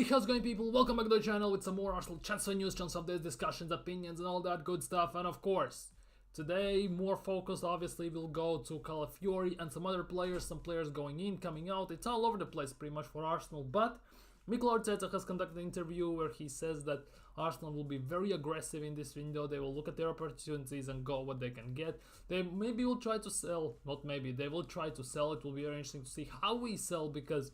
How's it going, people? Welcome back to the channel with some more Arsenal transfer news, chance updates, discussions, opinions and all that good stuff. And of course, today more focus obviously will go to Calafiori and some other players, some players going in, coming out. It's all over the place pretty much for Arsenal, but Mikel Arteta has conducted an interview where he says that Arsenal will be very aggressive in this window. They will look at their opportunities and go what they can get. They maybe will try to sell, not maybe, they will try to sell. It will be very interesting to see how we sell, because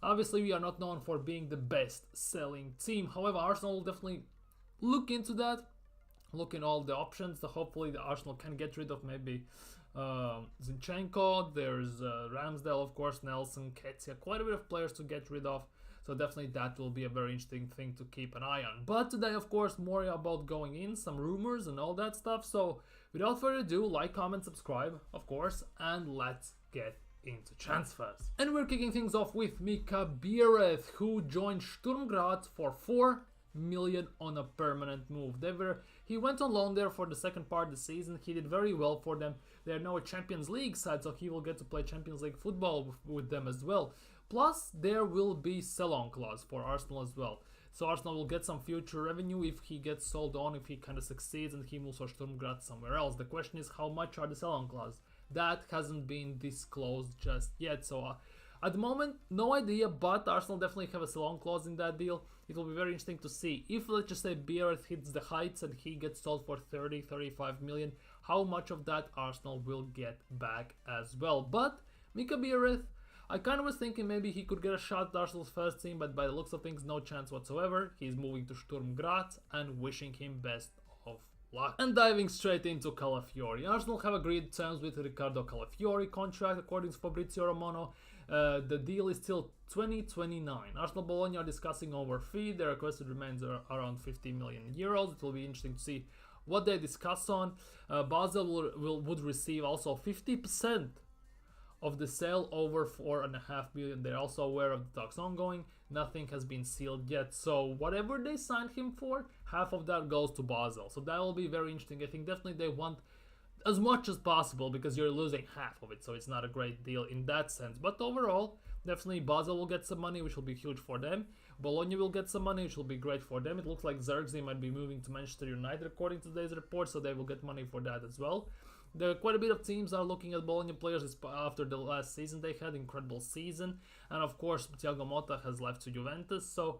obviously we are not known for being the best selling team. However, Arsenal will definitely look into that, look in all the options. So hopefully the Arsenal can get rid of maybe Zenchenko. There's Ramsdale, of course, Nelson, Ketia, quite a bit of players to get rid of. So definitely that will be a very interesting thing to keep an eye on. But today, of course, more about going in, some rumors and all that stuff. So without further ado, like, comment, subscribe, of course, and let's get into transfers. And we're kicking things off with Mika Biereth, who joined Sturm Graz for 4 million on a permanent move. He went on loan there for the second part of the season. He did very well for them. They're now a Champions League side, so he will get to play Champions League football with them as well. Plus, there will be sell-on clause for Arsenal as well. So Arsenal will get some future revenue if he gets sold on, if he kind of succeeds and he moves for Sturm Graz somewhere else. The question is, how much are the sell-on clause? That hasn't been disclosed just yet. So at the moment, no idea, but Arsenal definitely have a sell-on clause in that deal. It will be very interesting to see if, let's just say, Biereth hits the heights and he gets sold for 30-35 million, how much of that Arsenal will get back as well. But Mika Biereth, I kind of was thinking maybe he could get a shot at Arsenal's first team, but by the looks of things, no chance whatsoever. He's moving to Sturm Graz, and wishing him best of luck. And diving straight into Calafiori. Arsenal have agreed terms with Riccardo Calafiori contract, according to Fabrizio Romano. The deal is till 2029. Arsenal Bologna are discussing over fee. Their requested remains around 50 million euros. It will be interesting to see what they discuss on. Basel would receive also 50% of the sale over 4.5 million. They're also aware of the talks ongoing. Nothing has been sealed yet. So whatever they signed him for, half of that goes to Basel. So that will be very interesting. I think definitely they want as much as possible, because you're losing half of it. So it's not a great deal in that sense. But overall, definitely Basel will get some money, which will be huge for them. Bologna will get some money, which will be great for them. It looks like Zirkzee might be moving to Manchester United according to today's report, so they will get money for that as well. There are quite a bit of teams are looking at Bologna players after the last season they had, incredible season. And of course, Thiago Motta has left to Juventus. So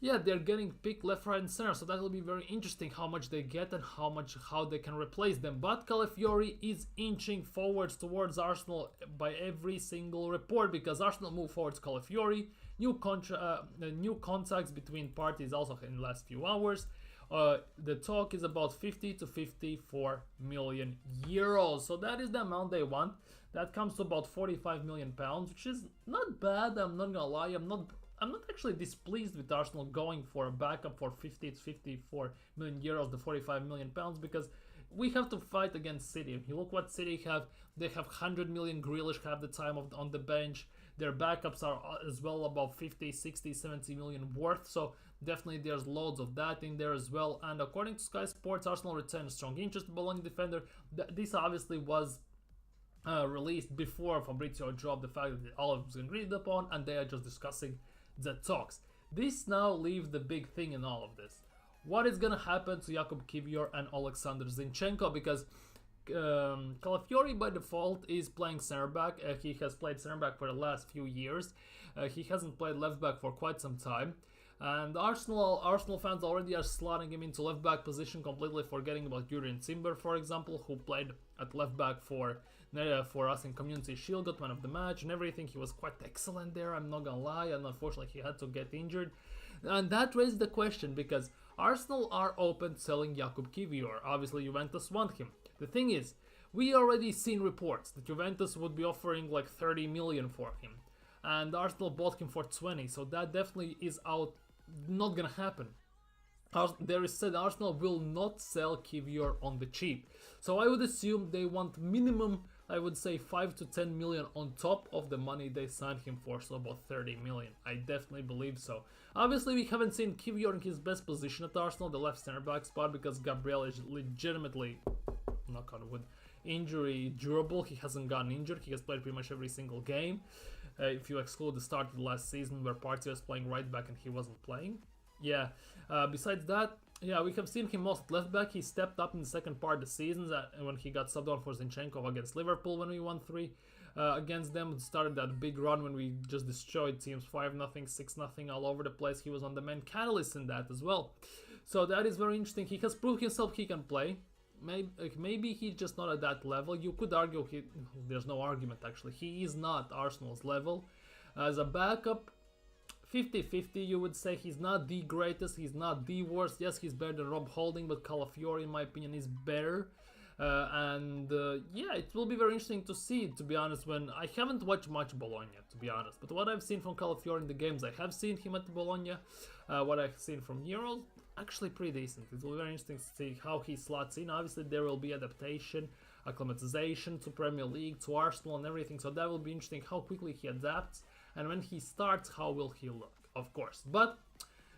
yeah, they're getting picked left, right and center. So that will be very interesting how much they get and how they can replace them. But Calafiori is inching forwards towards Arsenal by every single report, because Arsenal move forwards Calafiori. New contacts between parties also in the last few hours. The talk is about 50 to 54 million euros. So that is the amount they want. That comes to about 45 million pounds, which is not bad. I'm not gonna lie. I'm not actually displeased with Arsenal going for a backup for 50 to 54 million euros, the 45 million pounds, because we have to fight against City. You look what City have. They have 100 million Grealish half the time on the bench. Their backups are as well about 50, 60, 70 million worth. So definitely there's loads of that in there as well. And according to Sky Sports, Arsenal returned strong interest in Bologna defender. This obviously was released before Fabrizio dropped the fact that all of it was agreed upon, and they are just discussing the talks. This now leaves the big thing in all of this. What is going to happen to Jakub Kiwior and Alexander Zinchenko? Because Calafiori by default is playing center back. He has played center back for the last few years. He hasn't played left back for quite some time. And Arsenal fans already are slotting him into left back position, completely forgetting about Jurrien Timber, for example, who played at left back for us in Community Shield, got man of the match and everything. He was quite excellent there, I'm not gonna lie, and unfortunately he had to get injured. And that raised the question, because Arsenal are open to selling Jakub Kiwior. Obviously Juventus want him. The thing is, we already seen reports that Juventus would be offering like 30 million for him, and Arsenal bought him for 20, so that definitely is out, not gonna happen. There is said Arsenal will not sell Kiwior on the cheap. So I would assume they want minimum, I would say 5 to 10 million on top of the money they signed him for, so about 30 million. I definitely believe so. Obviously we haven't seen Kiwior in his best position at Arsenal, the left center back spot, because Gabriel is legitimately, knock on wood, injury durable. He hasn't gotten injured. He has played pretty much every single game. if you exclude the start of the last season where Partey was playing right back and he wasn't playing. Yeah, besides that, yeah, we have seen him most at left back. He stepped up in the second part of the season when he got subbed on for Zinchenko against Liverpool when we won 3 against them. It started that big run when we just destroyed teams 5-0, 6-0 all over the place. He was on the main catalyst in that as well. So that is very interesting. He has proved himself he can play. Maybe he's just not at that level. You could argue there's no argument actually. He is not Arsenal's level. As a backup, 50-50, you would say. He's not the greatest, he's not the worst. Yes, he's better than Rob Holding, but Calafiori, in my opinion, is better. Yeah, it will be very interesting to see, to be honest, when I haven't watched much Bologna, to be honest. But what I've seen from Calafiori in the games I have seen him at Bologna, what I've seen from Euros, actually pretty decent. It will be very interesting to see how he slots in. Obviously, there will be adaptation, acclimatization to Premier League, to Arsenal and everything. So that will be interesting how quickly he adapts. And when he starts, how will he look, of course. But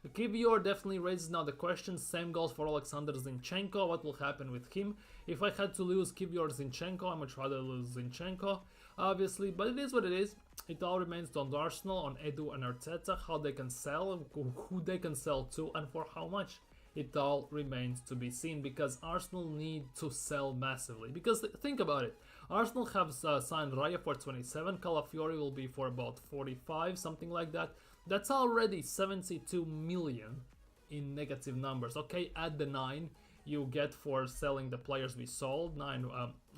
Kivior definitely raises now the question. Same goes for Alexander Zinchenko. What will happen with him? If I had to lose Kivior or Zinchenko, I would rather lose Zinchenko, obviously. But it is what it is. It all remains on Arsenal, on Edu and Arteta, how they can sell, who they can sell to, and for how much. It all remains to be seen, because Arsenal need to sell massively. Because think about it. Arsenal have signed Raya for 27, Calafiori will be for about 45, something like that. That's already 72 million in negative numbers. Okay, add the 9 you get for selling the players we sold. 9,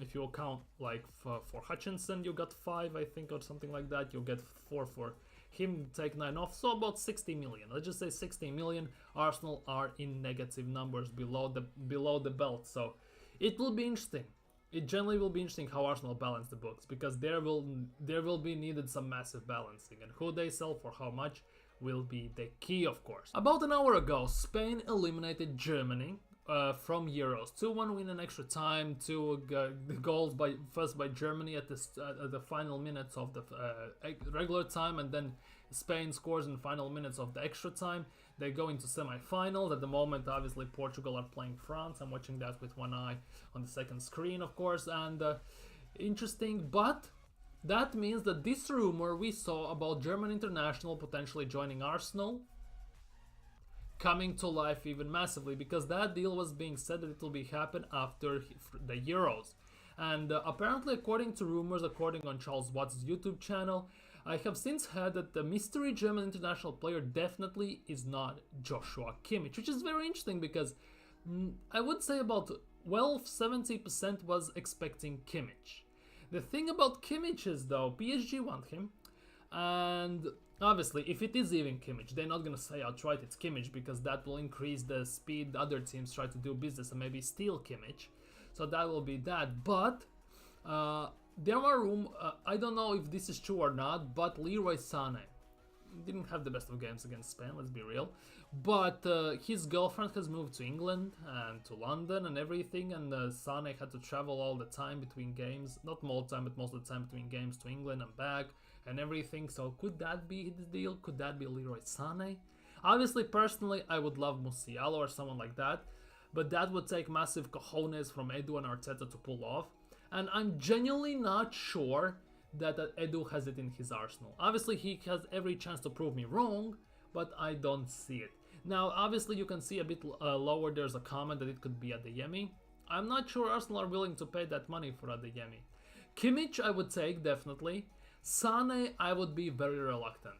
if you count like for Hutchinson, you got 5, I think, or something like that. You get 4 for him, take 9 off, so about 60 million. Let's just say 60 million. Arsenal are in negative numbers below the belt, so it will be interesting. It generally will be interesting how Arsenal balance the books, because there will be needed some massive balancing, and who they sell for how much will be the key, of course. About an hour ago, Spain eliminated Germany from Euros. 2-1 win in extra time, 2 goals first by Germany at the final minutes of the regular time, and then Spain scores in final minutes of the extra time. They go into semi-finals. At the moment, obviously, Portugal are playing France. I'm watching that with one eye on the second screen, of course, and interesting. But that means that this rumor we saw about German international potentially joining Arsenal coming to life even massively, because that deal was being said that it will be happen after the Euros. And apparently, according to rumors, according on Charles Watts' YouTube channel, I have since heard that the mystery German international player definitely is not Joshua Kimmich, which is very interesting, because I would say about 70% was expecting Kimmich. The thing about Kimmich is, though, PSG want him, and obviously, if it is even Kimmich, they're not gonna say outright it's Kimmich, because that will increase the speed other teams try to do business and maybe steal Kimmich. So that will be that. But there are I don't know if this is true or not, but Leroy Sané didn't have the best of games against Spain, let's be real. But his girlfriend has moved to England and to London and everything, and Sané had to travel all the time between games, not all the time, but most of the time between games to England and back and everything. So could that be the deal? Could that be Leroy Sané? Obviously, personally, I would love Musiala or someone like that, but that would take massive cojones from Edu and Arteta to pull off. And I'm genuinely not sure that Edu has it in his arsenal. Obviously, he has every chance to prove me wrong, but I don't see it. Now, obviously, you can see a bit lower, there's a comment that it could be Adeyemi. I'm not sure Arsenal are willing to pay that money for Adeyemi. Kimmich, I would take, definitely. Sané, I would be very reluctant.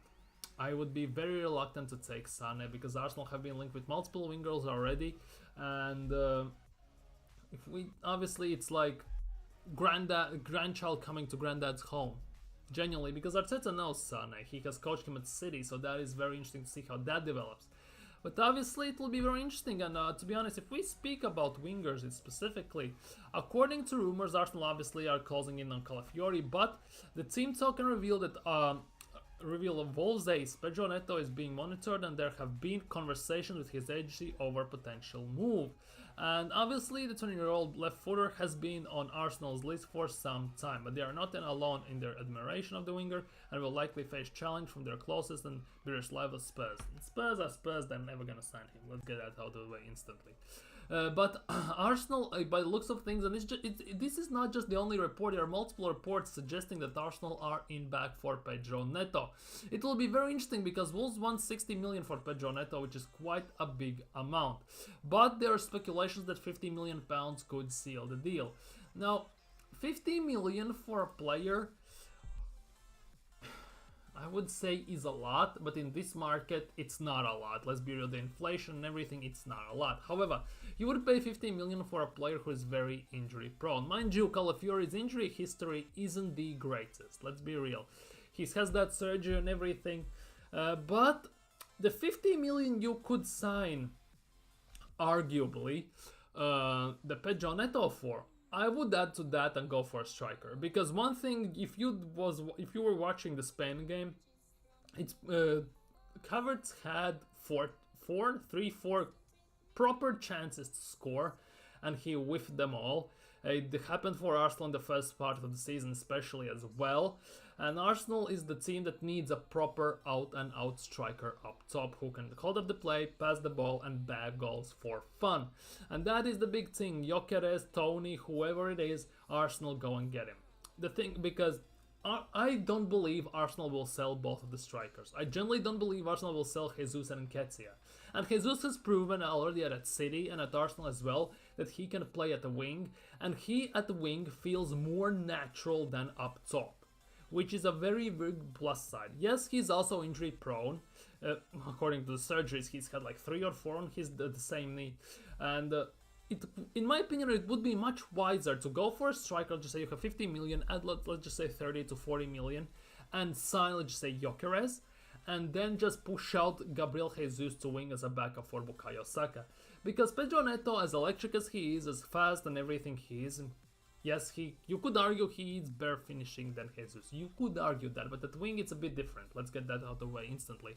I would be very reluctant to take Sané, because Arsenal have been linked with multiple wingers already, and if we obviously it's like grandchild coming to granddad's home, genuinely, because Arteta knows Sané. He has coached him at City, so that is very interesting to see how that develops. But obviously it will be very interesting, and to be honest, if we speak about wingers specifically, according to rumors, Arsenal obviously are closing in on Calafiori, but the team token revealed that Wolves ace Pedro Netto is being monitored, and there have been conversations with his agency over potential move. And obviously the 20-year-old left footer has been on Arsenal's list for some time, but they are not alone in their admiration of the winger, and will likely face challenge from their closest and dearest rival Spurs. Spurs are Spurs, they're never gonna sign him. Let's get that out of the way instantly. But Arsenal, by the looks of things, and this is not just the only report, there are multiple reports suggesting that Arsenal are in back for Pedro Neto. It will be very interesting because Wolves won 60 million for Pedro Neto, which is quite a big amount. But there are speculations that 50 million pounds could seal the deal. Now, 50 million for a player, I would say is a lot, but in this market it's not a lot. Let's be real, the inflation and everything, it's not a lot. However, you would pay 15 million for a player who is very injury prone. Mind you, Calafiori's injury history isn't the greatest, let's be real. He has that surgery and everything, but the 50 million you could sign, arguably, the Pedro Neto for. I would add to that and go for a striker, because one thing, if you were watching the Spain game, it's Havertz had four proper chances to score, and he whiffed them all. It happened for Arsenal in the first part of the season especially as well, and Arsenal is the team that needs a proper out-and-out striker up top who can hold up the play, pass the ball and bag goals for fun. And that is the big thing. Gyökeres, Tony, whoever it is, Arsenal go and get him. The thing, because I don't believe Arsenal will sell both of the strikers. I generally don't believe Arsenal will sell Jesus and Nketiah. And Jesus has proven already at City and at Arsenal as well that he can play at the wing, and he at the wing feels more natural than up top, which is a very big plus side. Yes, he's also injury prone. According to the surgeries, he's had like 3 or 4 on the same knee. And in my opinion, it would be much wiser to go for a striker. Just say you have 50 million, add let's just say 30 to 40 million, and sign, let's just say, Gyökeres, and then just push out Gabriel Jesus to wing as a backup for Bukayo Saka. Because Pedro Neto, as electric as he is, as fast and everything he is, yes, you could argue he is better finishing than Jesus. You could argue that, but at wing it's a bit different. Let's get that out of the way instantly.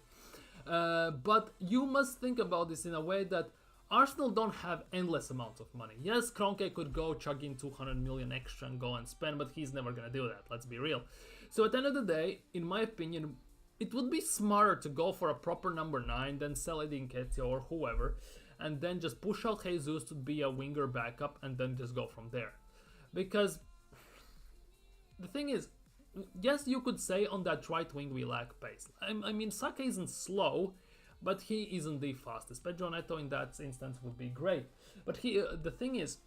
But you must think about this in a way that Arsenal don't have endless amounts of money. Yes, Kroenke could go chug in 200 million extra and go and spend, but he's never gonna do that, let's be real. So at the end of the day, in my opinion, it would be smarter to go for a proper number 9 than sell Eddie Nketiah or whoever, and then just push out Jesus to be a winger backup and then just go from there. Because the thing is, yes, you could say on that right wing we lack pace. I mean, Saka isn't slow, but he isn't the fastest. Pedro Neto in that instance would be great. But the thing is,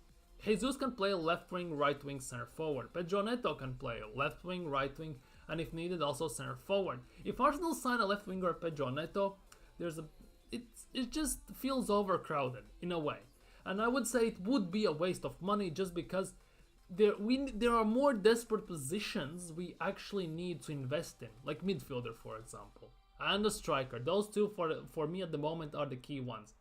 Jesus can play left wing, right wing, center forward. Pedro Neto can play left wing, right wing, and if needed also center forward. If Arsenal sign a left winger Pedro Neto, it just feels overcrowded in a way. And I would say it would be a waste of money just because there are more desperate positions we actually need to invest in, like midfielder, for example, and a striker. Those two for me at the moment are the key ones.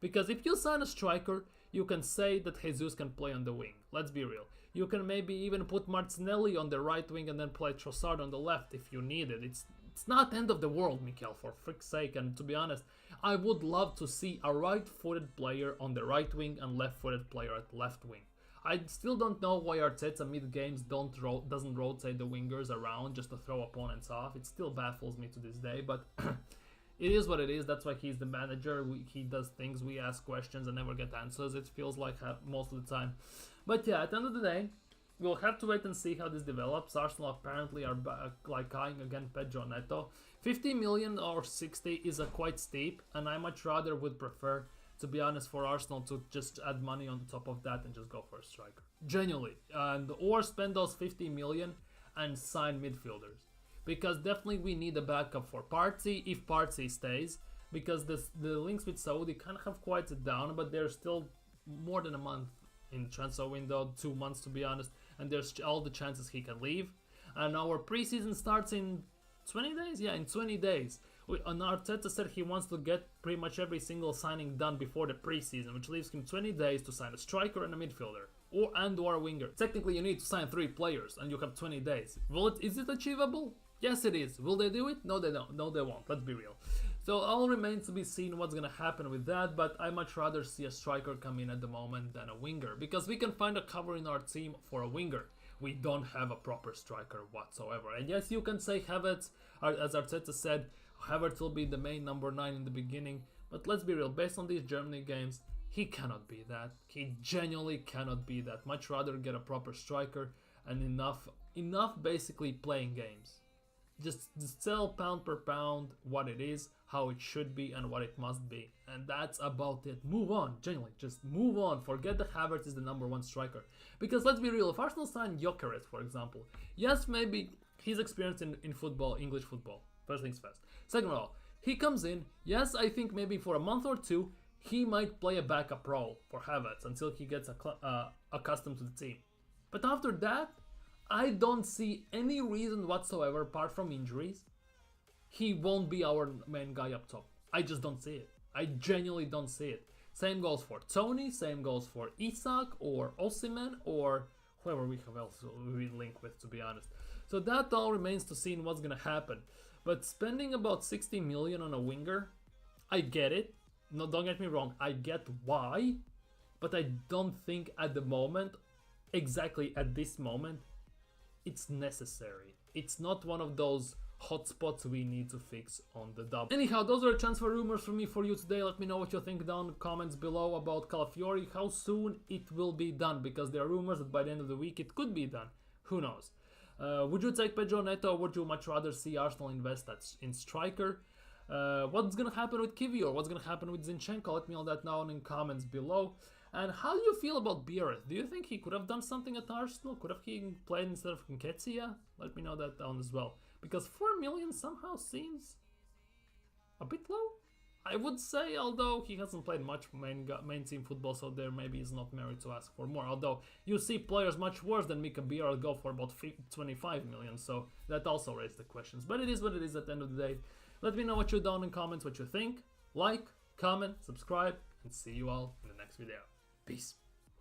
Because if you sign a striker, you can say that Jesus can play on the wing. Let's be real. You can maybe even put Martinelli on the right wing and then play Trossard on the left if you need it. It's not end of the world, Mikel, for frick's sake. And to be honest, I would love to see a right-footed player on the right wing and left-footed player at the left wing. I still don't know why Arteta mid-games doesn't rotate the wingers around just to throw opponents off. It still baffles me to this day, but it is what it is. That's why he's the manager. He does things, we ask questions and never get answers, it feels like most of the time. But yeah, at the end of the day, we'll have to wait and see how this develops. Arsenal apparently are eyeing again Pedro Neto. 50 million or 60 is quite steep, and I much rather would prefer, to be honest, for Arsenal to just add money on the top of that and just go for a striker. Genuinely. Or spend those 50 million and sign midfielders. Because definitely we need a backup for Partey if Partey stays. Because the links with Saudi kind of have quieted down, but there's still more than a month in transfer window, 2 months to be honest, and there's all the chances he can leave. And our preseason starts in 20 days? Yeah, in 20 days. And Arteta said he wants to get pretty much every single signing done before the preseason, which leaves him 20 days to sign a striker and a midfielder, or a winger. Technically, you need to sign 3 players, and you have 20 days. Is it achievable? Yes, it is. Will they do it? No, they don't. No, they won't. Let's be real. So all remains to be seen what's gonna happen with that, but I much rather see a striker come in at the moment than a winger, because we can find a cover in our team for a winger. We don't have a proper striker whatsoever. And yes, you can say Havertz, as Arteta said, Havertz will be the main number 9 in the beginning, but let's be real, based on these Germany games, He cannot be that. He genuinely cannot be that. Much rather get a proper striker and enough basically playing games. Just sell pound per pound what it is, how it should be, and what it must be. And that's about it. Move on, genuinely. Just move on. Forget that Havertz is the #1 striker. Because let's be real, if Arsenal signed Gyökeres, for example, yes, maybe he's experienced in football, English football. First things first. Second of all, he comes in, yes, I think maybe for a month or two, he might play a backup role for Havertz until he gets accustomed to the team. But after that, I don't see any reason whatsoever, apart from injuries, he won't be our main guy up top. I just don't see it. I genuinely don't see it. Same goes for Tony, same goes for Isak or Osimhen or whoever we have else we link with, to be honest. So that all remains to see what's gonna happen. But spending about 60 million on a winger, I get it. No, don't get me wrong, I get why, but I don't think at the moment, exactly at this moment, it's necessary. It's not one of those hotspots we need to fix on the double. Anyhow, those are transfer rumors for me for you today. Let me know what you think down in the comments below about Calafiori, how soon it will be done, because there are rumors that by the end of the week it could be done. Who knows? Would you take Pedro Neto, or would you much rather see Arsenal invest in striker? What's gonna happen with Kimmich, or what's gonna happen with Zenchenko? Let me know that down in comments below. And how do you feel about Biereth? Do you think he could have done something at Arsenal? Could have he played instead of Nketiah? Let me know that down as well. Because 4 million somehow seems a bit low, I would say, although he hasn't played much main team football, so there maybe is not merit to ask for more. Although you see players much worse than Mika Biereth go for about 25 million, so that also raises the questions. But it is what it is at the end of the day. Let me know what you down in comments, what you think. Like, comment, subscribe, and see you all in the next video. Peace.